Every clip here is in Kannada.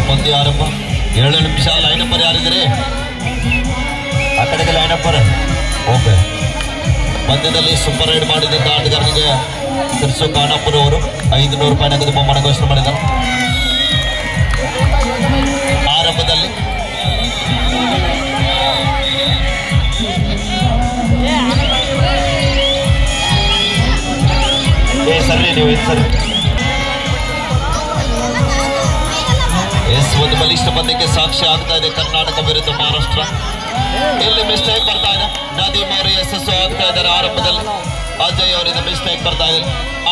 ಪಂದ್ಯ ಆರಂಭ 7 ನಿಮಿಷ. ಲೈನ್ ನಂಬರ್ ಯಾರಿದ್ದೀರಿ? ಆ ಕಡೆಗೆ ಲೈನ್ ನಂಬರ್. ಓಕೆ. ಪಂದ್ಯದಲ್ಲಿ ಸೂಪರ್ ರೈಡ್ ಮಾಡಿದಂತ ಆಟಗಾರನಿಗೆ ತಿರ್ಸು ಖಾನಾಪುರ ಅವರು 500 ರೂಪಾಯಿ ನಗದು ಬಹುಮಾನ ಘೋಷಣೆ ಮಾಡಿದ್ದಾರೆ. ಆರಂಭದಲ್ಲಿ ಸರ್ರಿ ನೀವು ಸರ್ ಒಂದು ಬಲಿಷ್ಠ ಪಂದ್ಯಕ್ಕೆ ಸಾಕ್ಷಿ ಆಗ್ತಾ ಇದೆ ಕರ್ನಾಟಕ ವಿರುದ್ಧ ಮಹಾರಾಷ್ಟ್ರ. ಇಲ್ಲಿ ಮಿಸ್ಟೇಕ್ ಬರ್ತಾ ಇದೆ. ನದೀಮ್ ಅವರು ಯಶಸ್ಸು ಆಗ್ತಾ ಇದ್ದಾರೆ. ಆರಂಭದಲ್ಲಿ ಅಜಯ್ ಅವರಿಂದ ಮಿಸ್ಟೇಕ್ ಬರ್ತಾ ಇದೆ.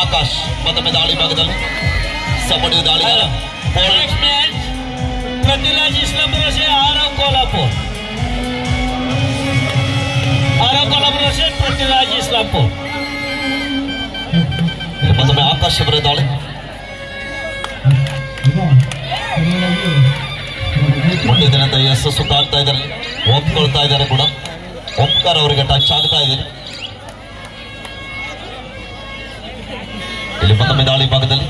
ಆಕಾಶ್ ಮತ್ತೊಮ್ಮೆ ದಾಳಿ ಭಾಗದಲ್ಲಿ ಸಪಡಿಯು ದಾಳಿಗಾರ पृथ्वीराज इस्लामपूर से आरव कोल्हापूर से पृथ्वीराज इस्लामपूर. ಮತ್ತೊಮ್ಮೆ ಆಕಾಶ್ ಅವರ ದಾಳಿ. ಒಂದು ದಿನದ ಯಶಸ್ಸು ಕಾಣ್ತಾ ಇದ್ದಾರೆ. ಒಪ್ಕೊಳ್ತಾ ಇದ್ದಾರೆ ಕೂಡ. ಓಂಕಾರ ಅವರಿಗೆ ಟಚ್ ಆಗ್ತಾ ಇದ್ದಾರೆ. ಇಲ್ಲಿ ಮತ್ತೊಮ್ಮೆ ದಾಳಿ ಭಾಗದಲ್ಲಿ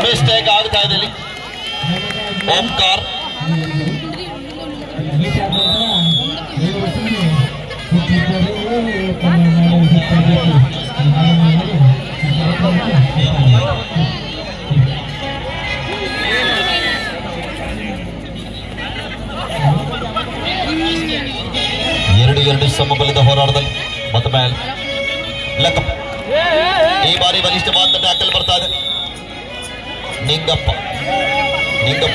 ಮಿಸ್ಟೇಕ್ ಆಗ್ತಾ ಇದೆ. ಇಲ್ಲಿ ಓಂಕಾರ ಎರಡು ಸಮಬಲದ ಹೋರಾಟದಲ್ಲಿ ಮತ್ತೊಮ್ಮೆ ಲೆಕ್ಕಪ್ಪ. ಈ ಬಾರಿ ಬಲಿಷ್ಠವಾದ ಟ್ಯಾಕಲ್ ಬರ್ತಾ ಇದೆ. ನಿಂಗಪ್ಪ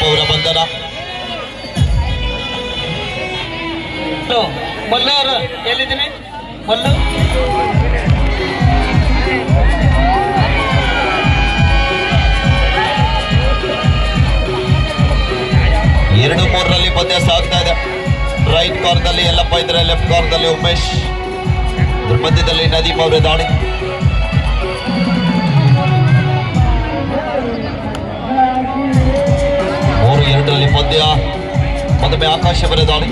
ಅವರ ಬಂಧನ. ಮಲ್ಲ ಅವರು ಎಲ್ಲಿದ್ದೀನಿ? ಮಲ್ಲು 2-3ರಲ್ಲಿ ಪಂದ್ಯ ಸಾಗ್ತಾ ಇದೆ. ರೈಟ್ ಕಾರ್ನಲ್ಲಿ ಯಲ್ಲಪ್ಪ ಇದ್ರೆ, ಲೆಫ್ಟ್ ಕಾರ್ನಲ್ಲಿ ಉಮೇಶ್, ಮಧ್ಯದಲ್ಲಿ ನದೀಮ್ ಅವರ ದಾಳಿ. ಎರಡರಲ್ಲಿ ಪಂದ್ಯ. ಮತ್ತೊಮ್ಮೆ ಆಕಾಶ ಅವರ ದಾಳಿ.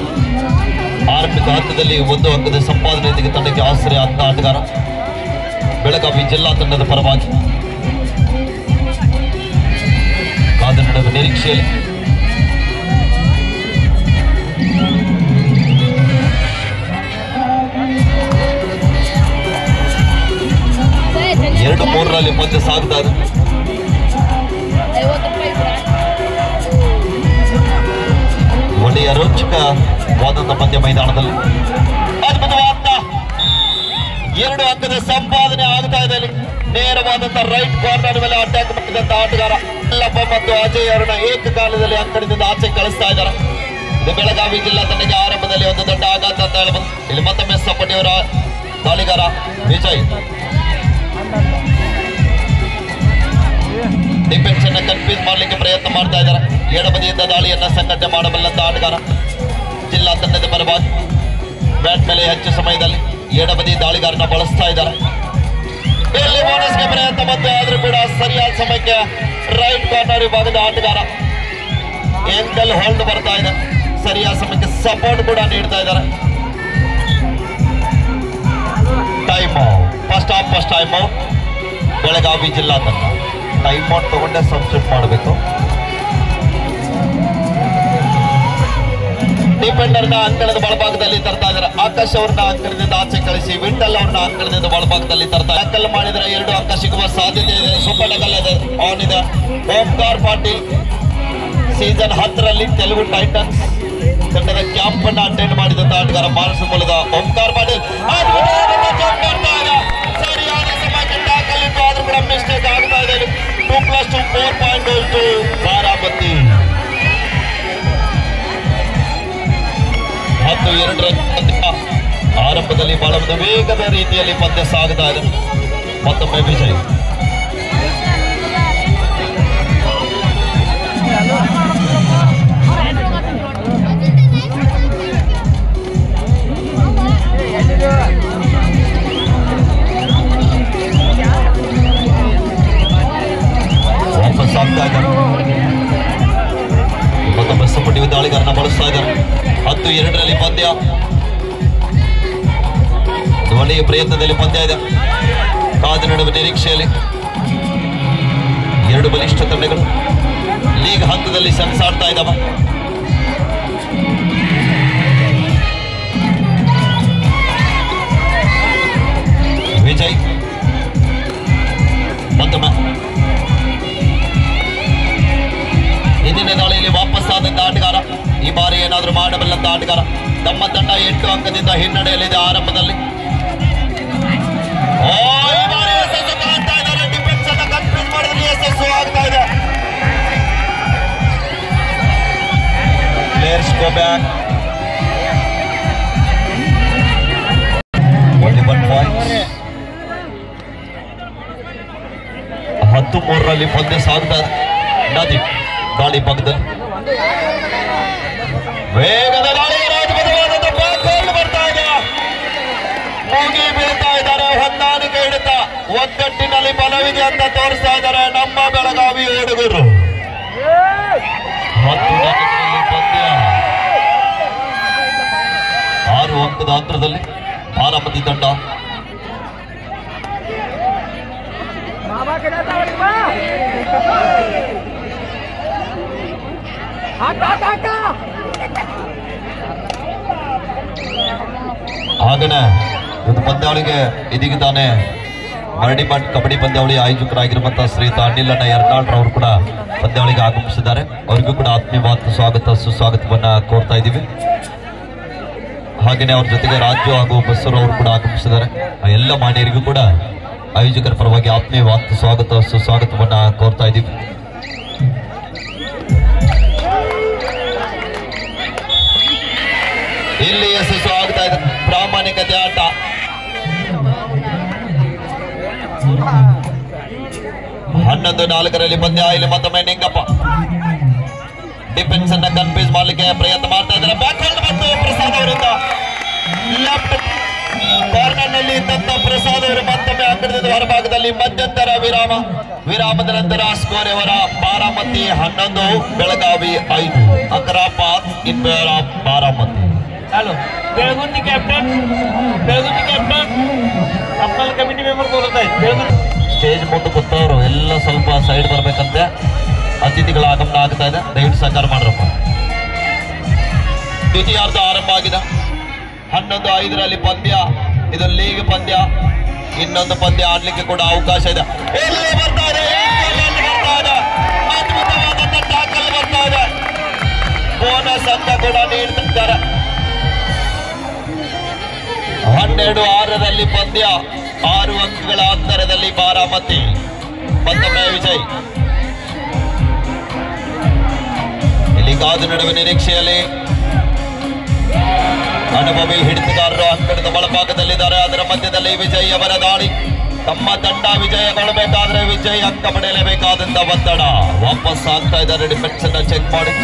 ಆರಂಭಿಕ ಹಂತದಲ್ಲಿ 1 ಅಂಕದ ಸಂಪಾದನೆಯೊಂದಿಗೆ ತಂಡಕ್ಕೆ ಆಶ್ರಯ ಆದ ಆಟಗಾರ ಬೆಳಗಾವಿ ಜಿಲ್ಲಾ ತಂಡದ ಪರವಾಗಿ ಕಾದು ನಡೆದ ನಿರೀಕ್ಷೆಯಲ್ಲಿ ಎರಡು 3ರಲ್ಲಿ ಪಂದ್ಯ ಸಾಗ್ತಾ ಇದೆ. ಒಳ್ಳೆಯ ರೋಚಕವಾದಂತಹ ಪಂದ್ಯ ಮೈದಾನದಲ್ಲಿ ಅದ್ಭುತವಾದ 2 ಅಂಕದ ಸಂಪಾದನೆ ಆಗ್ತಾ ಇದೆ. ನೇರವಾದಂತಹ ರೈಟ್ ಕಾರ್ನರ್ ಮೇಲೆ ಅಟ್ಯಾಕ್ ಮಾಡಿದಂತಹ ಆಟಗಾರ ಯಲ್ಲಪ್ಪ ಮತ್ತು ಅಜಯ್ ಅವರನ್ನ ಏಕಕಾಲದಲ್ಲಿ ಅಂಕಣದಿಂದ ಆಚೆ ಕಳಿಸ್ತಾ ಇದ್ದಾರೆ. ಇದು ಬೆಳಗಾವಿ ಜಿಲ್ಲಾ ತಂಡಕ್ಕೆ ಆರಂಭದಲ್ಲಿ ಒಂದು ದೊಡ್ಡ ಆಘಾತ ಅಂತ ಹೇಳ್ಬೋದು. ಇಲ್ಲಿ ಮತ್ತೊಮ್ಮೆ ಸಪಟಿಯವರ ದಾಳಿಗಾರ ವಿಜಯ್ ಡಿಫೆನ್ಸ್ ಅನ್ನ ಕನ್ಫ್ಯೂಸ್ ಮಾಡಲಿಕ್ಕೆ ಪ್ರಯತ್ನ ಮಾಡ್ತಾ ಇದ್ದಾರೆ. ಎಡಬದಿಯಿಂದ ದಾಳಿಯನ್ನ ಸಂಘಟನೆ ಮಾಡಬಲ್ಲಂತ ಆಟಗಾರ ಜಿಲ್ಲಾ ತಂಡದ ಪರವಾಗಿ ಬ್ಯಾಟ್ ಮೇಲೆ ಹೆಚ್ಚು ಸಮಯದಲ್ಲಿ ಎಡಬದಿ ದಾಳಿಗಾರನ ಬಳಸ್ತಾ ಇದ್ದಾರೆ. ಇಲ್ಲಿ ಬೋನಸ್ಗೆ ಪ್ರಯತ್ನ ಬಂತು, ಆದ್ರೂ ಕೂಡ ಸರಿಯಾದ ಸಮಯಕ್ಕೆ ರೈಟ್ ಕಾರ್ನರ್ ವಿಭಾಗದ ಆಟಗಾರ ಏಂಕಲ್ ಹೋಲ್ಡ್ ಬರ್ತಾ ಇದೆ. ಸರಿಯಾದ ಸಮಯಕ್ಕೆ ಸಪೋರ್ಟ್ ಕೂಡ ನೀಡ್ತಾ ಇದ್ದಾರೆ. Time first time out Belagavi ಜಿಲ್ಲಾ ತಂಡ. ಟೈಮ್ ಔಟ್ ತಗೊಂಡೆ ಸಬ್ಸ್ಟಿಟ್ಯೂಟ್ ಮಾಡಬೇಕು. ಡಿಫೆಂಡರ್ನ ಅಂಕಣದ ಒಳಭಾಗದಲ್ಲಿ ತರ್ತಾ ಇದ್ದಾರೆ. ಆಕಾಶ್ ಅವ್ರನ್ನ ಅಂಕಣದಿಂದ ಆಚೆ ಕಳಿಸಿ ವಿಠಲ್ ಅವ್ರನ್ನ ಅಂಕಣದಿಂದ ಒಳಭಾಗದಲ್ಲಿ ತರ್ತಾರೆ. ಟ್ಯಾಕಲ್ ಮಾಡಿದ್ರೆ 2 ಅಂಕ ಸಿಗುವ ಸಾಧ್ಯತೆ ಇದೆ. ಸೂಪರ್ ಟಗಲ್ ಆನ್ ಇದೆ. ಓಂಕಾರ್ ಪಾಟೀಲ್ ಸೀಸನ್ 10ರಲ್ಲಿ ತೆಲುಗು ಟೈಟನ್ಸ್ ತಂಡದ ಕ್ಯಾಂಪ್ ಅನ್ನ ಅಟೆಂಡ್ ಮಾಡಿದಂತ ಆಟಗಾರ ಮಹಾರಾಷ್ಟ್ರ ಮೂಲದ ಓಂಕಾರ್ ಪಾಟೀಲ್. ಸರಿಯಾದ ಸಮಯಕ್ಕೆ ಟ್ಯಾಕಲ್ ಇತ್ತು, ಆದ್ರೂ ಕೂಡ ಮಿಸ್ಟೇಕ್ ಆಗ್ತಾ ಇದೆ. 2+2 4 ಪಾಯಿಂಟ್ ಗೋಸ್ ಟು ಬಾರಾಮತಿ. 10-2 ಆರಂಭದಲ್ಲಿ ಬಹಳ ಒಂದು ವೇಗದ ರೀತಿಯಲ್ಲಿ ಪಂದ್ಯ ಸಾಗುತ್ತಾ ಇದೆ. ಮತ್ತೊಮ್ಮೆ ವಿಜಯ್ ವಾಪಸ್ ಆಗ್ತಾ ಇದ್ದಾರೆ. ಮತ್ತೊಮ್ಮೆ ಸಪಟಿ ದಾಳಿಗಾರನ ಬಳಸ್ತಾ ಇದ್ದಾರೆ. 10-2ರಲ್ಲಿ ಪಂದ್ಯ. ಒಳ್ಳೆಯ ಪ್ರಯತ್ನದಲ್ಲಿ ಪಂದ್ಯ ಇದೆ. ಕಾದು ನಡುವೆ ನಿರೀಕ್ಷೆಯಲ್ಲಿ 2 ಬಲಿಷ್ಠ ತಂಡಗಳು ಭಾಗದಲ್ಲಿ ಸೆಣಸಾಡ್ತಾ ಇದ್ದಾವ. ವಿಜಯ್ ಮತ್ತೊಮ್ಮೆ ಹಿಂದಿನ ದಾಳಿಯಲ್ಲಿ ವಾಪಸ್ ಆದಂತ ಆಟಗಾರ, ಈ ಬಾರಿ ಏನಾದರೂ ಮಾಡಬಲ್ಲಂತ ಆಟಗಾರ. ನಮ್ಮ ತಂಡ 8 ಅಂಕದಿಂದ ಹಿನ್ನಡೆಯಲ್ಲಿದೆ ಆರಂಭದಲ್ಲಿ. ಈ ಬಾರಿ ಯಶಸ್ಸು ಕಾಣ್ತಾ ಇದ್ದಾರೆ. ಡಿಫೆನ್ಸ್ ಅನ್ನ ಕನ್ಫ್ಯೂಸ್ ಮಾಡಿದ್ರೆ ಯಶಸ್ಸು ಆಗ್ತಾ ಇದೆ. Players go back. 21 ಪಾಯಿಂಟ್ಸ್. 13ರಲ್ಲಿ ಪಂದ್ಯ ಸಾಗ್ತಾ ಇದೆ. ನದೀಪ್ ದಾಳಿ ಭಾಗದಲ್ಲಿ ವೇಗದ ದಾಳಿ, ಅದ್ಭುತವಾದಂತ ಬ್ಯಾಕ್ ಹೋಲ್ಡ್ ಬರ್ತಾ ಇದೆ. ಮೂಗಿ ಬೀಳ್ತಾ ಇದ್ದಾರೆ. ಹೊಂದಾಣಿಕೆ ಹಿಡಿತ, ಒಗ್ಗಟ್ಟಿನಲ್ಲಿ ಬಲವಿದೆ ಅಂತ ತೋರಿಸ್ತಾ ಇದ್ದಾರೆ ನಮ್ಮ ಬೆಳಗಾವಿ ಹುಡುಗರು. 10 ಅಂಕದಲ್ಲಿ ಪಂದ್ಯ 6 ಅಂಕದ ಅಂತರದಲ್ಲಿ ಬಾರಾಮತಿ ತಂಡ. ಹಾಗೇನೆ ಒಂದು ಪಂದ್ಯಾವಳಿಗೆ ಇದೀಗ ತಾನೇ ಮರಡಿಮಠ್ ಕಬಡ್ಡಿ ಪಂದ್ಯಾವಳಿ ಆಯೋಜಕರಾಗಿರುವಂತಹ ಶ್ರೀಯುತ ಅನಿಲಣ್ಣ ಯರ್ನಾಳ್ರವರು ಕೂಡ ಪಂದ್ಯಾವಳಿಗೆ ಆಗಮಿಸಿದ್ದಾರೆ. ಅವರಿಗೂ ಕೂಡ ಆತ್ಮೀಯವಾದ ಸ್ವಾಗತ ಸುಸ್ವಾಗತವನ್ನ ಕೋರ್ತಾ ಇದ್ದೀವಿ. ಹಾಗೇನೆ ಅವ್ರ ಜೊತೆಗೆ ರಾಜು ಹಾಗೂ ಬಸ್ಸೂರು ಅವರು ಕೂಡ ಆಗಮಿಸಿದ್ದಾರೆ. ಎಲ್ಲ ಮಾನ್ಯರಿಗೂ ಕೂಡ ಆಯೋಜಕರ ಪರವಾಗಿ ಆತ್ಮೀಯವಾದ ಸ್ವಾಗತ ಸುಸ್ವಾಗತವನ್ನ ಕೋರ್ತಾ ಇದ್ದೀವಿ. ಇಲ್ಲಿ ಯಶಸ್ಸು ಆಗ್ತಾ ಇದೆ. ಪ್ರಾಮಾಣಿಕತೆ ಆಟ. ಹನ್ನೊಂದು 4ರಲ್ಲಿ ಪಂದ್ಯ. ಇಲ್ಲಿ ಮತ್ತೊಮ್ಮೆ ನಿಂಗಪ್ಪ ಡಿಫೆನ್ಸ್ ಅನ್ನ ಕನ್ಫ್ಯೂಸ್ ಮಾಡ್ಲಿಕ್ಕೆ ಪ್ರಯತ್ನ ಮಾಡ್ತಾ ಇದ್ದಾರೆ. ಬ್ಯಾಕ್ ಹೋಲ್ಡ್ ಬಂತು ಪ್ರಸಾದ್ ಅವರಿಂದ. ಲೆಫ್ಟ್ ಕಾರ್ನರ್ ನಲ್ಲಿ ಇದ್ದಂತ ಪ್ರಸಾದ್ ಅವರು ಮತ್ತೊಮ್ಮೆ ಅಂಗಡದ ಹೊರಭಾಗದಲ್ಲಿ ಮಧ್ಯಂತರ ವಿರಾಮದ ನಂತರ ಸ್ಕೋರ್ ಅವರ ಬಾರಾಮತಿ 11, ಬೆಳಗಾವಿ 5. ಅಕರಾಪಾತ್ in favour of Baramati. Hello, Belagundi captain appeal committee member ಬೋಲ್ತಾ ಇದ್ದಾರೆ. ಸ್ಟೇಜ್ ಮುಂದೆ ಕೂತವರು ಎಲ್ಲ ಸ್ವಲ್ಪ ಸೈಡ್ ಬರ್ಬೇಕಂತೆ. ಅತಿಥಿಗಳ ಆಗಮನ ಆಗ್ತಾ ಇದೆ, ದಯವಿಟ್ಟು ಸಹಕಾರ ಮಾಡ್ರಪ್ಪ. ದ್ವಿತೀಯಾರ್ಧ ಆರಂಭ ಆಗಿದೆ. 11-5ರಲ್ಲಿ ಪಂದ್ಯ. ಇದು ಲೀಗ್ ಪಂದ್ಯ. ಇನ್ನೊಂದು ಪಂದ್ಯ ಆಡ್ಲಿಕ್ಕೆ ಕೂಡ ಅವಕಾಶ ಇದೆ. ಇಲ್ಲಿ ಬರ್ತಾ ಇದೆ, ಅದ್ಭುತವಾದಂತ ಟ್ಯಾಕಲ್ ಬರ್ತಾ ಇದೆ. ಬೋನಸ್ ಅಂತ ಕೂಡ ನೀಡ್ತಿದ್ದಾರೆ. 12-6ರಲ್ಲಿ ಪಂದ್ಯ. 6 ಅಂಕಗಳ ಅಂತರದಲ್ಲಿ ಬಾರಾಮತಿ. ಮತ್ತೊಮ್ಮೆ ವಿಜಯ್. ಇಲ್ಲಿ ಕಾದು ನಡುವೆ ನಿರೀಕ್ಷೆಯಲ್ಲಿ ಅನುಭವಿ ಹಿಡಿತಗಾರರು ಅಂಕಣದ ಬಲಭಾಗದಲ್ಲಿದ್ದಾರೆ. ಅದರ ಮಧ್ಯದಲ್ಲಿ ವಿಜಯ್ ಅವರ ದಾಳಿ. ತಮ್ಮ ತಂಡ ವಿಜಯಗೊಳ್ಳಬೇಕಾದ್ರೆ ವಿಜಯ್ ಅಂಕ ಪಡೆಯಲೇಬೇಕಾದಂತ ಒತ್ತಡ. ವಾಪಸ್ ಆಗ್ತಾ ಇದ್ದಾರೆ. ಡಿಫೆನ್ಸ್ ಅನ್ನ ಚೆಕ್ ಮಾಡಿ.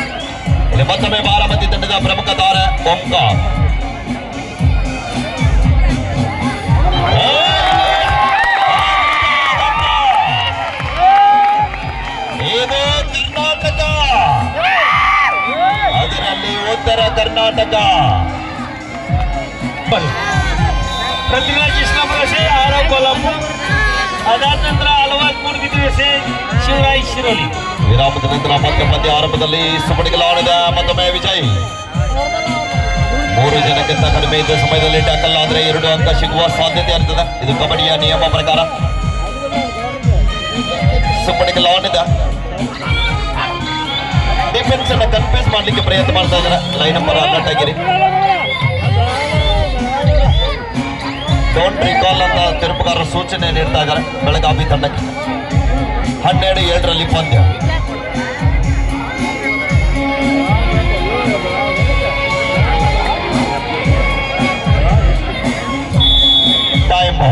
ಇಲ್ಲಿ ಮತ್ತೊಮ್ಮೆ ಬಾರಾಮತಿ ತಂಡದ ಪ್ರಮುಖ ತಾರೆ ಓಂಕಾರ್. ಇದು ಕರ್ನಾಟಕ, ಅದರಲ್ಲಿ ಉತ್ತರ ಕರ್ನಾಟಕ. पृथ्वीराज इस्लामपुर से आरव कोल्हापुर. ಅದಾದ ನಂತರ ಹಲವಾರು ಮೂಡಿಗೆ ಶಿವರಾಯ್ ಶಿರೋಲಿ. ವಿರಾಮದ ನಂತರ ಮತ್ತೆ ಪಂದ್ಯ ಆರಂಭದಲ್ಲಿ ಸುಪಡಿಗಲಾಡಿದ ಮತ್ತೊಮ್ಮೆ ವಿಜಯ್. 3 ಜನಕ್ಕಿಂತ ಕಡಿಮೆ ಇದ್ದ ಸಮಯದಲ್ಲಿ ಟ್ಯಾಕಲ್ ಆದ್ರೆ 2 ಅಂಕ ಸಿಗುವ ಸಾಧ್ಯತೆ ಇರ್ತದೆ. ಇದು ಕಬಡ್ಡಿಯ ನಿಯಮ ಪ್ರಕಾರ. ಸುಪಡಿಗಲಾಡಿದ ಡಿಫೆನ್ಸ್ ಅನ್ನ ಕನ್ಫ್ಯೂಸ್ ಮಾಡ್ಲಿಕ್ಕೆ ಪ್ರಯತ್ನ ಮಾಡ್ತಾ ಇದ್ದಾರೆ. ಲೈನ್ ನಂಬರ್ 18 ಡೋಂಟ್ ರಿಕಾಲ್ ಅಂತ ತಿರುಪುಗಾರರ ಸೂಚನೆ ನೀಡ್ತಾ ಇದ್ದಾರೆ ಬೆಳಗಾವಿ ತಂಡಕ್ಕೆ. 12-7ರಲ್ಲಿ ಪಂದ್ಯ. ಟೈಮ್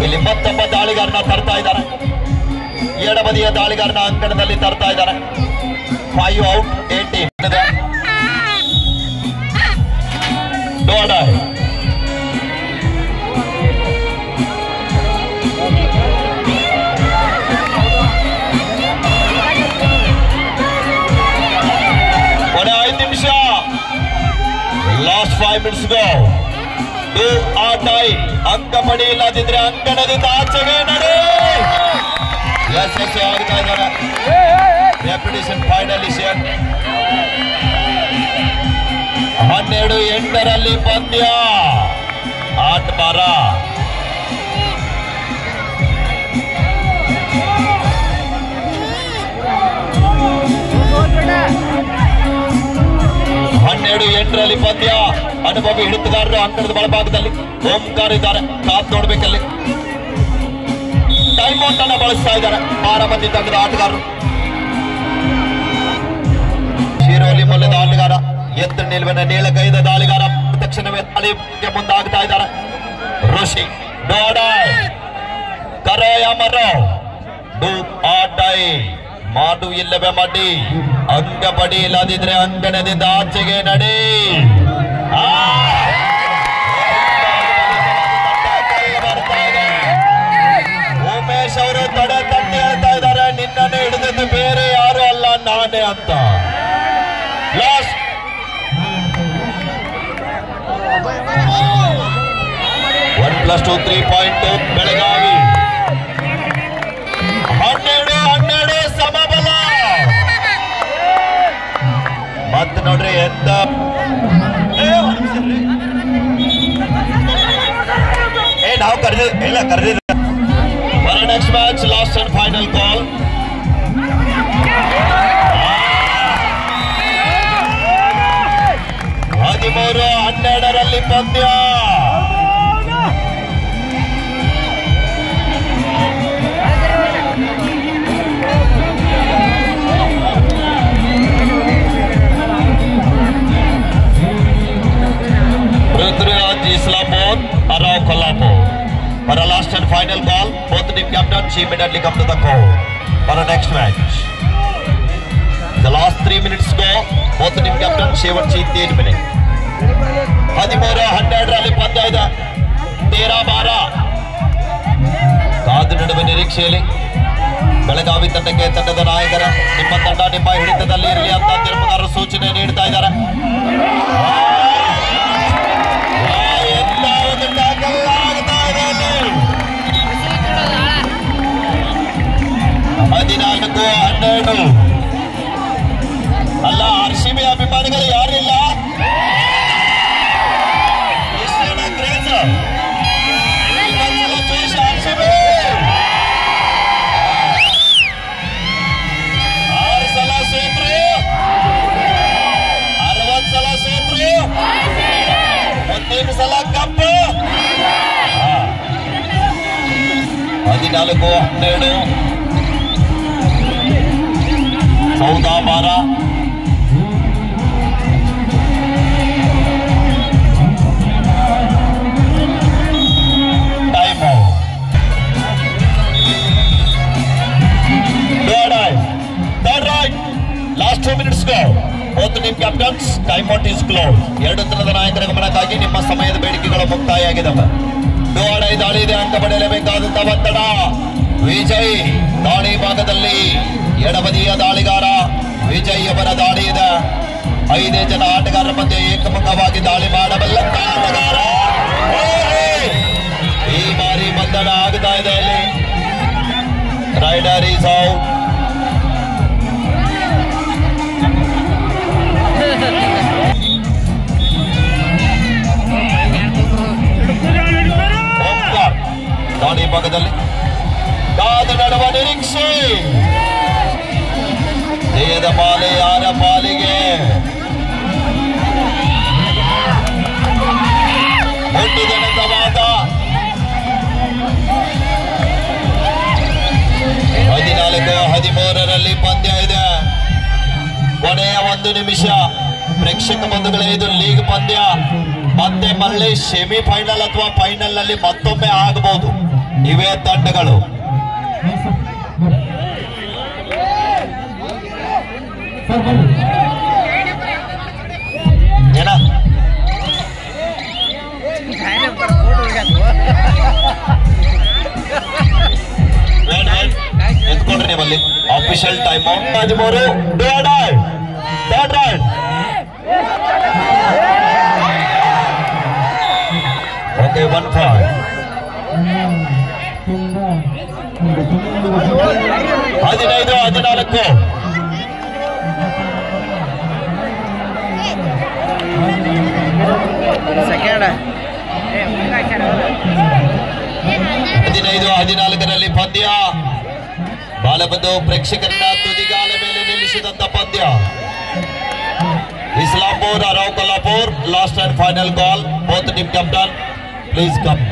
ಇಲ್ಲಿ ಮತ್ತೊಬ್ಬ ದಾಳಿಗಾರನ ತರ್ತಾ ಇದ್ದಾರೆ. ಎಡಬದಿಯ ದಾಳಿಗಾರನ ಅಂಕಣದಲ್ಲಿ ತರ್ತಾ ಇದ್ದಾರೆ. 5 ಔಟ್ 18. ಡೋಡಾಯ್ ಕೊನೆ 5 ನಿಮಿಷ. Last 5 minutes go. Do or die. ಅಂಕ ಪಡೆಯಿಲ್ಲದಿದ್ರೆ ಅಂಕಣದಿಂದ ಆಚೆಗೆ ನಡೆ. ಯಶಸ್ವಿ ಆಗ್ತಾ ಇದ್ದಾರೆ. ಡೆಪ್ಯುಟೇಷನ್ ಫೈನಲಿಷಿಯನ್ 12-8 ಪಂದ್ಯ. 8-12 12-8 ಪಂದ್ಯ. ಅನುಭವಿ ಹಿಡಿತಗಾರರು ಅಂಕಣದ ಬಲಭಾಗದಲ್ಲಿ ಓಂಕಾರ ಇದ್ದಾರೆ, ಕಾತ್ ನೋಡ್ಬೇಕಲ್ಲಿ. ಟೈಮ್ ಔಟ್ ಅನ್ನ ಬಳಸ್ತಾ ಇದ್ದಾರೆ 6 ಮಂದಿ ತಂಡದ ಆಟಗಾರರು. ಶಿರೋಲಿ ಮೊಲ್ಲದ ಆಟಗಾರ, ಎತ್ತು ನಿಲುವಿನ ನೀಳಗೈದ ದಾಳಿಗಾರ ತಕ್ಷಣವೇ ದಾಳಿಗೆ ಮುಂದಾಗ್ತಾ ಇದ್ದಾರೆ. ಋಷಿ ಕರೋಯ ಮರೋ ಆಟೈ ಮಾಡು ಇಲ್ಲವೇ ಮಾಡಿ, ಅಂಗ ಬಡಿ ಇಲ್ಲದಿದ್ರೆ ಅಂಗಣದಿಂದ ಆಚೆಗೆ ನಡಿ. ಉಮೇಶ್ ಅವರು ತಡೆ ತಟ್ಟಿ ಹೇಳ್ತಾ ಇದ್ದಾರೆ, ನಿನ್ನನ್ನು ಹಿಡಿದದ್ದು ಬೇರೆ ಯಾರು ಅಲ್ಲ ನಾನೇ ಅಂತ. ಲಾಸ್ಟ್ 1+2 3.2 ಬೆಳಗಾವಿ. 12-12 ಸಮಬಲ. ಮತ್ತೆ ನೋಡ್ರಿ ಎಂತ ನಾವು ಕರೆದಿಲ್ಲ. Next match last and final call. ಹದಿಮೂರು 12 ಪಂದ್ಯ. Prithviraj Islamabad, Arao Kolhapur. For a last and final call, both team captains immediately come to the court for a next match. The last 3 minutes go, both team captains शेवटची 3 minutes. 13-12 ಪಂದ್ಯ ಇದೆ. 13-12 ಕಾದು ನಡುವೆ ನಿರೀಕ್ಷೆಯಲ್ಲಿ ಬೆಳಗಾವಿ ತಂಡಕ್ಕೆ ತಂಡದ ನಾಯಕರ ನಿಮ್ಮ ತಂಡ ನಿಮ್ಮ ಹಿಡಿತದಲ್ಲಿ ಇರಲಿ ಅಂತ ತೀರ್ಪುಗಾರರು ಸೂಚನೆ ನೀಡ್ತಾ ಇದ್ದಾರೆ. ಹದಿನಾಲ್ಕು 12 ಅಲ್ಲ, RCB ಅಭಿಮಾನಿಗಳು ಯಾರಿಲ್ಲ. ಸಲ ಕಪ್ಪು. 14-12 14-12 time third right. Last 2 minutes go. both team captains, time out is closed. ಎರಡು ತಂಡದ ನಾಯಕರ ಗಮನಕ್ಕಾಗಿ ನಿಮ್ಮ ಸಮಯದ ಬೇಡಿಕೆಗಳು ಮುಕ್ತಾಯ ಆಗಿದವೆ. ದಾಳಿ ಇದೆ, ಅಂಕ ಪಡೆಯಲೇಬೇಕಾದಂತ ಒತ್ತಡ. ವಿಜಯ್ ದಾಳಿ ಭಾಗದಲ್ಲಿ ಎಡಬದಿಯ ದಾಳಿಗಾರ ವಿಜಯ್ ಅವರ ದಾಳಿ ಇದೆ. 5 ಜನ ಆಟಗಾರರ ಮಧ್ಯೆ ಏಕಮುಖವಾಗಿ ದಾಳಿ ಮಾಡಬಲ್ಲ ಆಟಗಾರ. ಈ ಬಾರಿ ಬಂಧನ ಆಗ್ತಾ ಇದೆ. ಅಲ್ಲಿ ರೈಡರ್ ಈಸ್ ಔಟ್. ದಾಳಿ ಭಾಗದಲ್ಲಿ ಕಾದು ನಡುವ ನಿರೀಕ್ಷೆ. ದೇಹದ ಪಾಲೆ ಯಾರ ಪಾಲಿಗೆ? ಹುಟ್ಟಿದೆನೆಂದ ವಾದ. 14-13 ಪಂದ್ಯ ಇದೆ. ಕೊನೆಯ 1 ನಿಮಿಷ. ಪ್ರೇಕ್ಷಕ ಬಂಧುಗಳೇ, ಇದು ಲೀಗ್ ಪಂದ್ಯ. ಮತ್ತೆ ಮರಳಿ ಸೆಮಿಫೈನಲ್ ಅಥವಾ ಫೈನಲ್ ನಲ್ಲಿ ಮತ್ತೊಮ್ಮೆ ಆಗಬಹುದು ಇವೇ ತಂಡಗಳು. ಏನ ಎತ್ಕೊಂಡ್ರಿ ನೀವಲ್ಲಿ. Official time 13 third right. Okay 1-5. 15-14 second 15-14ರಲ್ಲಿ ಪಂದ್ಯ. ಬಾಲ ಬಂದು ಪ್ರೇಕ್ಷಕರನ್ನ ತುದಿಗಾಲ ಮೇಲೆ ನಿಲ್ಲಿಸಿದಂತ ಪಂದ್ಯ. Islampur Rao Kolhapur last and final call. Both team captain please come.